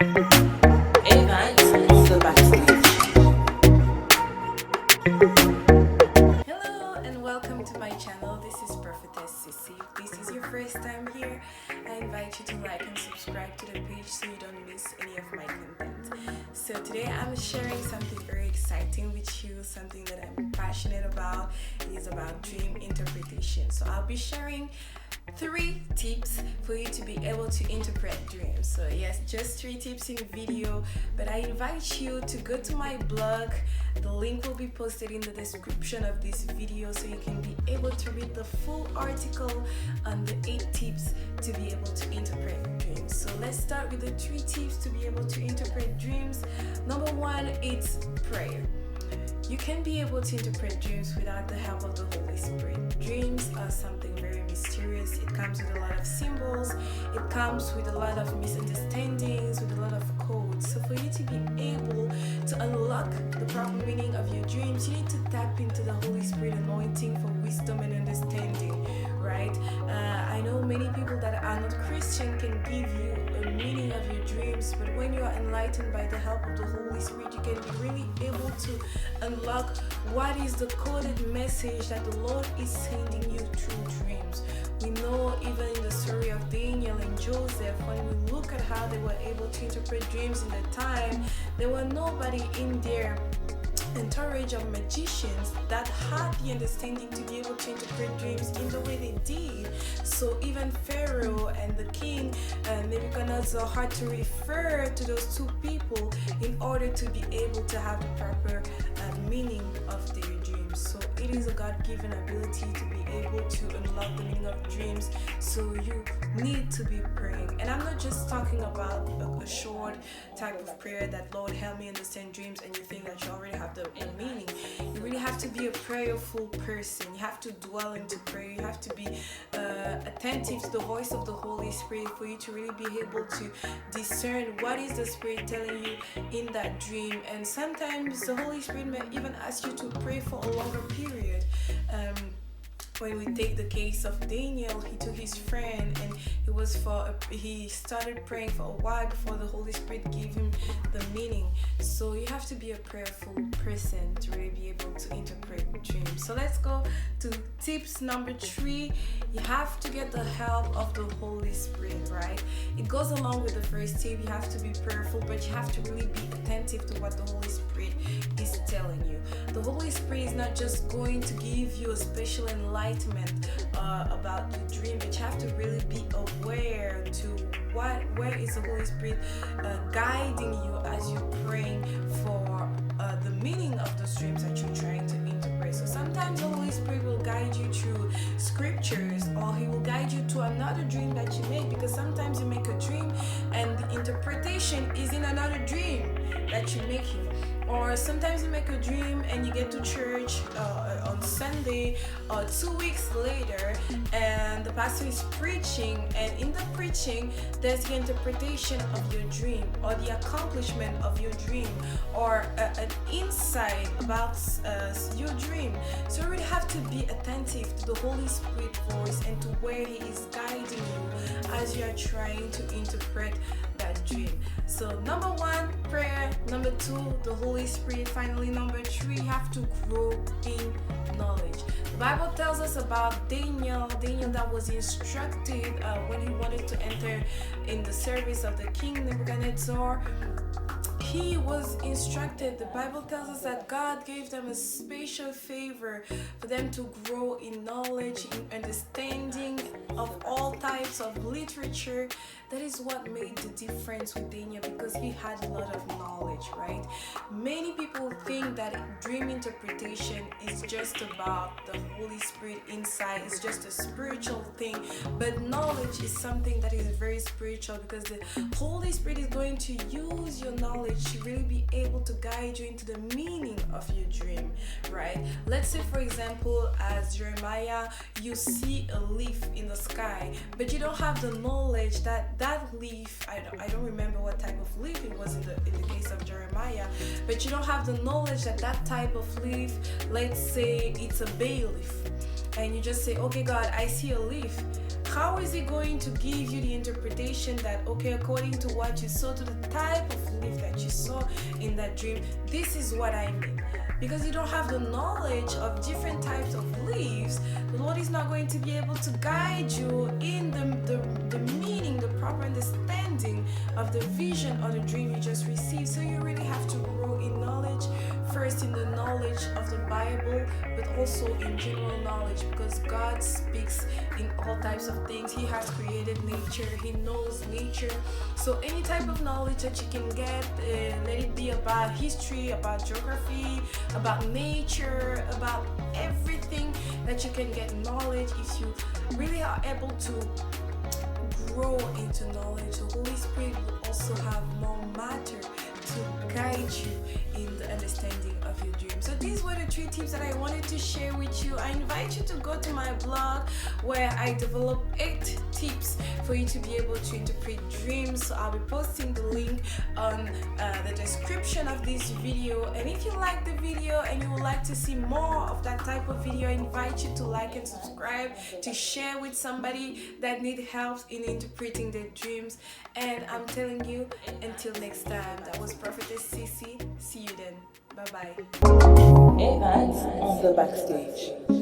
The backstage. Hello and welcome to my channel. This is Prophetess Sissy. If this is your first time here, I invite you to like and subscribe to the page so you don't miss any of my content. So today I'm sharing something very exciting with you, something that I'm passionate about. It is about dream interpretation. So I'll be sharing 3 tips for you to be able to interpret dreams. So yes, just 3 tips in video, but I invite you to go to my blog. The link will be posted in the description of this video so you can be able to read the full article on the 8 tips to be able to interpret dreams. So let's start with the 3 tips to be able to interpret dreams. Number 1, it's prayer. You can be able to interpret dreams without the help of the Holy Spirit. Dreams are something very mysterious. It comes with a lot of symbols. It comes with a lot of misunderstandings, with a lot of codes. So for you to be able to unlock the proper meaning of your dreams, you need to tap into the Holy Spirit anointing for wisdom and understanding, right? I know many people that are not Christian can give you a meaning of your dreams, but when you are enlightened by the help of the Holy Spirit, you can be really able to unlock what is the coded message that the Lord is sending you through dreams. We know even in the story of Daniel and Joseph, when we look at how they were able to interpret dreams in the time, there were nobody in their entourage of magicians that had the understanding to be able to interpret dreams in the way they did. So even Pharaoh and the king Nebuchadnezzar had to refer to those 2 people in order to be able to have the proper meaning of their dreams. So it is a God-given ability to be able to unlock the meaning of dreams. So you need to be praying, and I'm not just talking about a short type of prayer that Lord help me understand dreams and you think that you already have the meaning. You really have to be a prayerful person. You have to dwell into prayer. You have to be attentive to the voice of the Holy Spirit for you to really be able to discern what is the Spirit telling you in that dream. And sometimes the Holy Spirit may even ask you to pray for a longer period. When we take the case of Daniel, he took his friend and he started praying for a while before the Holy Spirit gave him the meaning. So you have to be a prayerful person to really be able to interpret dreams. So let's go to tips number 3. You have to get the help of the Holy Spirit, right? It goes along with the first tip. You have to be prayerful, but you have to really be attentive to what the Holy Spirit is telling you. The Holy Spirit is not just going to give you a special enlightenment about your dream, but you have to really be aware to where is the Holy Spirit guiding you as you're praying for the meaning of the dreams that you're trying to interpret. So sometimes the Holy Spirit will guide you through scriptures, or he will guide you to another dream that you make, because sometimes you make a dream and the interpretation is in another dream that you're making. Or sometimes you make a dream and you get to church on Sunday or 2 weeks later, and the pastor is preaching, and in the preaching there's the interpretation of your dream or the accomplishment of your dream or an insight about your dream. So you really have to be attentive to the Holy Spirit voice and to where he is guiding you as you are trying to interpret that dream. So number 1, prayer. Number 2, the Holy Spirit. Finally, number 3, you have to grow in knowledge. The Bible tells us about Daniel that was instructed when he wanted to enter in the service of the king Nebuchadnezzar. He was instructed. The Bible tells us that God gave them a special favor for them to grow in knowledge, in understanding of all types of literature. That is what made the difference with Daniel, because he had a lot of knowledge, right? Many people think that dream interpretation is just about the Holy Spirit insight, it's just a spiritual thing, but knowledge is something that is very spiritual, because the Holy Spirit is going to use your knowledge to really be able to guide you into the meaning of your dream, right? Let's say, for example, as Jeremiah, you see a leaf in the sky, but you don't have the knowledge that leaf, I don't remember what type of leaf it was in the case of Jeremiah, but you don't have the knowledge that type of leaf, let's say it's a bay leaf, and you just say, okay God, I see a leaf, How is he going to give you the interpretation that, okay, according to what you saw, to the type of leaf that you saw in that dream, this is what I mean? Because you don't have the knowledge of different types of leaves, the Lord is not going to be able to guide you in the meaning, the proper understanding of the vision or the dream you just received. So you really have to grow in knowledge, first in the knowledge of the Bible, but also in general knowledge, because God speaks in all types of things. He has created nature, He knows nature. So any type of knowledge that you can get, let it be about history, about geography, about nature, about everything that you can get knowledge. If you really are able to grow into knowledge, the Holy Spirit will also have more matter to guide you in the understanding of your dream. So these were the 3 tips that I wanted to share with you. I invite you to go to my blog where I develop 8 tips for you to be able to interpret dreams. So I'll be posting the link on the description of this video. And if you like the video and you would like to see more of that type of video, I invite you to like and subscribe, to share with somebody that needs help in interpreting their dreams. And I'm telling you, until next time, that was Prophetess Sissy. See you then. Bye bye. The backstage.